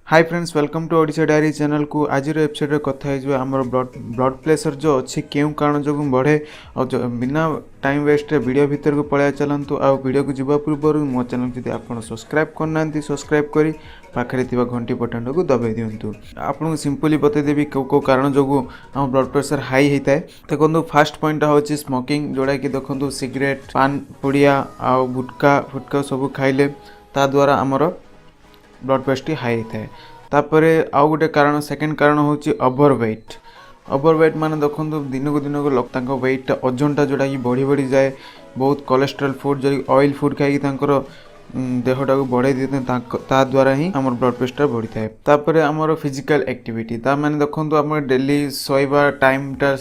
Hi friends, welcome to Odisha diary channel को। आज episode रे कथा है आमर ब्लड प्रेशर जो अच्छी क्यों कारण जो बढ़े और बिना टाइम वेस्ट रे वीडियो भीतर को पळा चलंतु। आ वीडियो को जीवा पूर्व मो चैनल जदि आपण सब्सक्राइब करना सब्सक्राइब करी पाखरे थिबा घंटी बटन को दबाई दियंतु। आपन सिंपली बते देबी को कारण जो हम ब्लड प्रेशर हाई होता है। देखो फास्ट पॉइंट होची स्मोकिंग, जोड़ा कि देखो सिगरेट पान पुड़िया आ गुटका फुटका सब खाइले ता द्वारा आमर ब्लड प्रेशर हाई होता है। तापर आउ गोटे कारण सेकेंड कारण हूँ ओभरवेट माने देखो दिन को दिन को वेट ओजनटा जोटा कि बढ़ी बढ़ी जाए। बहुत कोलेस्ट्रॉल फूड जो ऑयल फूड खाई देहटा को बढ़ाई देते ता द्वारा ही आम ब्लड प्रेशर बढ़ी थाए। तापर आमर फिजिकल एक्टिविटी ता माने देखो आम डेली शोवा टाइमटा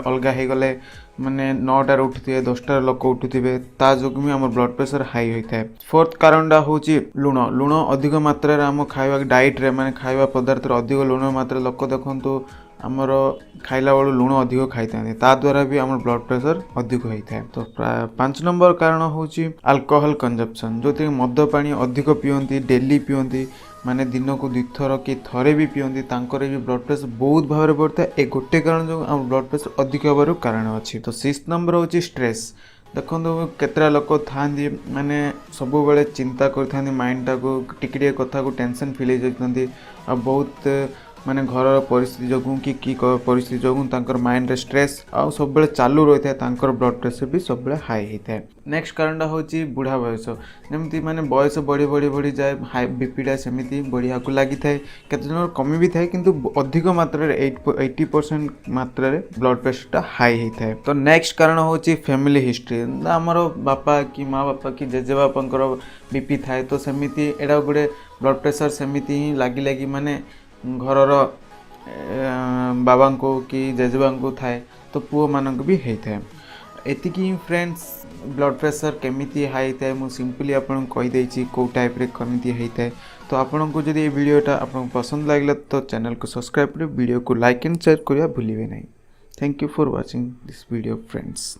अलग हो गले माने 9टार उठुथे 10टार लोक उठुथे ता जो भी आम ब्लड प्रेशर हाई होता है। फोर्थ कारणटा हूँ लुण अधिक मात्रा आम खावा डाइट रे माने खावा पदार्थ अधिक लुण मात्रा लोक देखु आमर खाइला बेलू लुण अधिक खाई था द्वारा भी आम ब्लड प्रेशर अधिक होता है। तो 5 नंबर कारण हूँ अल्कोहल कंजप्शन, जो मद पानी अधिक पियंती डेली पियंती माने दिन को 2 थर कि थरे भी पियंती तांकर भी ब्लड प्रेशर बहुत भाव बढ़ता है। एक गोटे कारण जो आम ब्लड प्रेशर अधिक होबार कारण अच्छी। तो 6 नंबर हूँ स्ट्रेस। देखो केतरा लोक था माने सब बेले चिंता कर माइंडटा को टिके कथा को टेंशन फील हो जाती आ बहुत माने घर परिस्थिति जो कि परिस्थिति जो माइंड रे स्ट्रेस आ सब बेले चालू रही है ब्लड प्रेशर भी सब बेले हाई होता है। नेक्स्ट कारणटा हूँ बुढ़ा बयस, जमी माने बयस बढ़ी बढ़ी बढ़ी जाए हाई बीपीटा सेमती बढ़िया को लगी थाए। केते जन कमी भी थाए किंतु अधिक मात्रा 80% मात्रा ब्लड प्रेशरटा हाई होता है। तो नेक्स्ट कारण हूँ फैमिली हिस्ट्री, आमर बापा कि माँ बापा कि जेजे बापांकर बीपी थाए तो सेमती एटा गोटे ब्लड प्रेशर सेमती ही लगी लगी माने घरर बाबा को कि जेजेबा को थाए तो पुओ मानक भी होता है। एतिकी फ्रेंड्स ब्लड प्रेशर केमिति हाई थाए मु सिंपली आपन कहि देछि को टाइप रे केमिति होता है। तो आपन को जदि ये वीडियोटा आपन पसंद लागला तो चैनल को सब्सक्राइब कर वीडियो को लाइक एंड शेयर करिया भूलिबे नहीं। Thank you for watching this video friends.